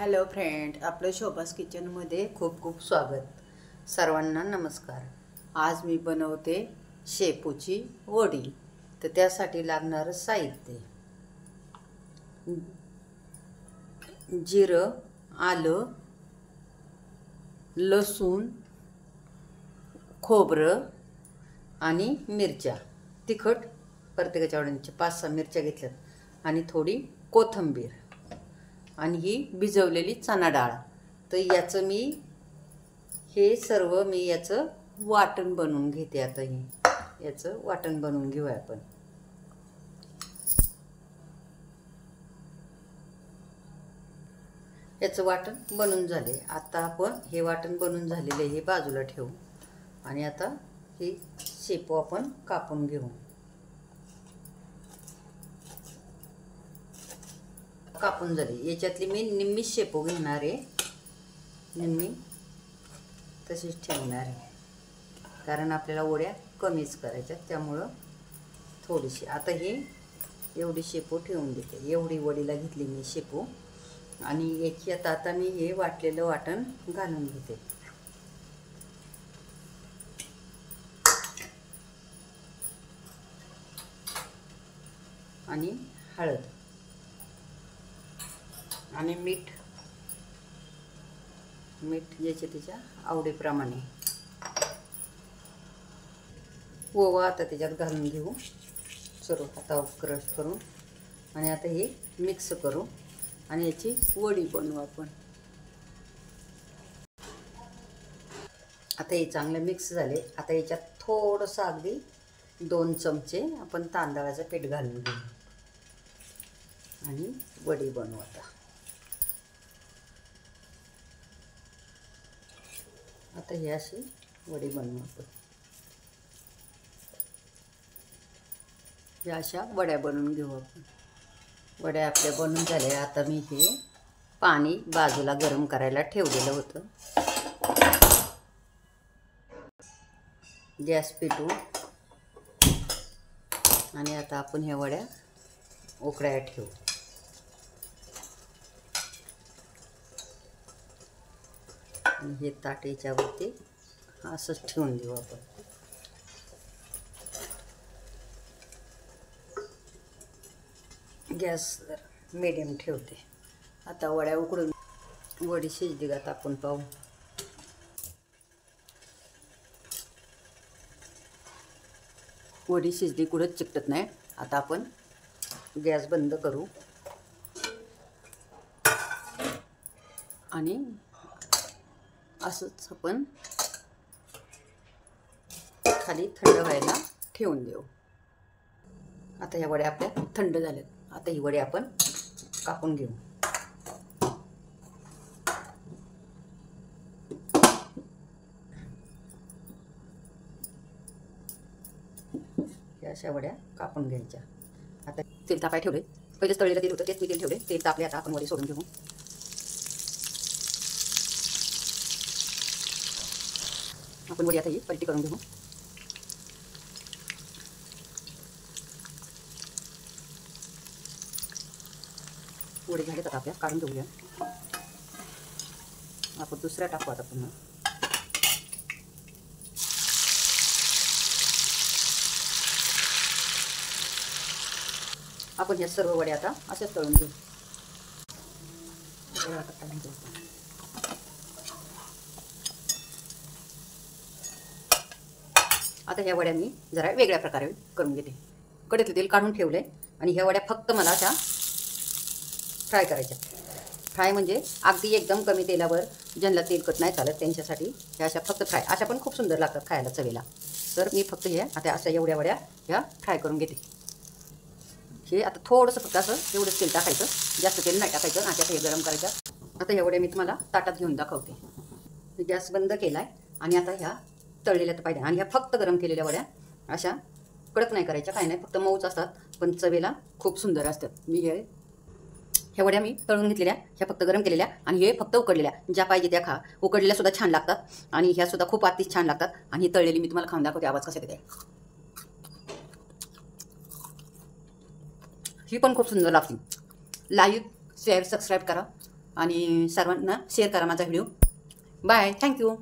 Hello friend, आपलं शोभास किचनमध्ये खूप खूप स्वागत. सर्वांना नमस्कार. आज मी बनवते शेपूची वडी. तर त्यासाठी लागणारं साहित्य: जिरं, आलं, लसूण, खोबरं आणि मिरच्या. तिखट प्रत्येकाच्या आवडीचे 5-6 मिरच्या घेतल्यात आणि थोडी कोथिंबीर आणि ही भिजवलेली चणा डाळ. तर याचं मी हे सर्व याचं वाटण बनवून घेते. आता याचं वाटण बनवून घेऊया आपण. याचं वाटण बनवून झाले. आता आपण हे वाटण बनवून झालेले हे बाजूला ठेवू आणि आता हे शेपू आपण कापून घेऊ. कापून झाली. याच्यातली मी निम्मी शेपू घेणार आहे, निम्मी तशीच ठेवणार आहे, कारण आपल्याला वड्या कमीच करायच्या, त्यामुळं थोडीशी. आता हे एवढी शेपू ठेवून देते. एवढी वडीला घेतली मी शेपू आणि याच्यात आता मी हे वाटलेलं वाटण घालून घेते. आणि हळद आणि मीठ ज्याच्या त्याच्या आवडीप्रमाणे. ओवा आता त्याच्यात घालून घेऊ सर्व हातावर क्रश करून. आणि आता हे मिक्स करू आणि याची वडी बनवू आपण. आता हे चांगलं मिक्स झाले. आता याच्यात थोडंसं अगदी 2 चमचे आपण तांदळाचं पीठ घालून घेऊ आणि वडी बनवू. आता ही अशी वडी बनवू आपण. या अशा वड्या बनवून घेऊ आपण. वड्या आपल्या बनवून झाल्या. आता मी हे पाणी बाजूला गरम करायला ठेवलेलं होतं. गॅस पेटवू आणि आता आपण ह्या वड्या उकळायला ठेवू. हे ताट याच्यावरती असंच ठेवून देऊ आपण. गॅस मीडियम ठेवते. आता वड्या उकडून वडी शिजली का आपण पाहू. वडी शिजली, कुठंच चिकटत नाही. आता आपण गॅस बंद करू आणि असंच आपण खाली थंड व्हायला ठेवून देऊ. आता ह्या वड्या आपल्या थंड झाल्यात. आता ही वडी आपण कापून घेऊ. अशा वड्या कापून घ्यायच्या. आता तेल तापाय ठेवले. पहिलेच तळलेलं तेल होतं, तेच मी तेल ठेवले. तेल तापले. आता आपण वडी सोडून घेऊ. आपण वडी आता ही पलटी करून घेऊ. वडी झाले तर आपल्या काढून घेऊया. आपण दुसऱ्या टाकू आता पुन्हा. आपण ह्या सर्व वड्या आता अशाच तळून घेऊ. आता ह्या वड्या मी जरा वेगळ्या प्रकारे करून घेते. कढईतलं तेल काढून ठेवले आणि ह्या वड्या फक्त मला अशा फ्राय करायच्या. फ्राय म्हणजे अगदी एकदम कमी तेलावर, ज्यांना तेलकट नाही चालत त्यांच्यासाठी ह्या अशा फक्त फ्राय. अशा पण खूप सुंदर लागतात खायला, चवीला. तर मी फक्त हे आता अशा एवढ्या वड्या ह्या फ्राय करून घेते. हे आता थोडंसं फक्त असं एवढंच तेल टाकायचं, जास्त तेल नाही टाकायचं. आता हे गरम करायचं. आता ह्या वड्या मी तुम्हाला ताटात घेऊन दाखवते. गॅस बंद केला आहे आणि आता ह्या तळलेल्या तर पाहिजे. आणि ह्या फक्त गरम केलेल्या वड्या अशा कडक नाही करायच्या, काय नाही, फक्त मऊच असतात पण चवीला खूप सुंदर असतात. मी ह्या वड्या मी तळून घेतलेल्या, ह्या फक्त गरम केलेल्या आणि हे फक्त उकडलेल्या. ज्या पाहिजे त्या खा. उकडलेल्या सुद्धा छान लागतात आणि ह्या सुद्धा खूप अति छान लागतात. आणि ही तळलेली मी तुम्हाला खाऊन दाखवते. आवाज कसा येते. ही पण खूप सुंदर लागते. लाईक, शेअर, सबस्क्राईब करा. आणि सर्वांना शेअर करा माझा व्हिडिओ. Bye, thank you.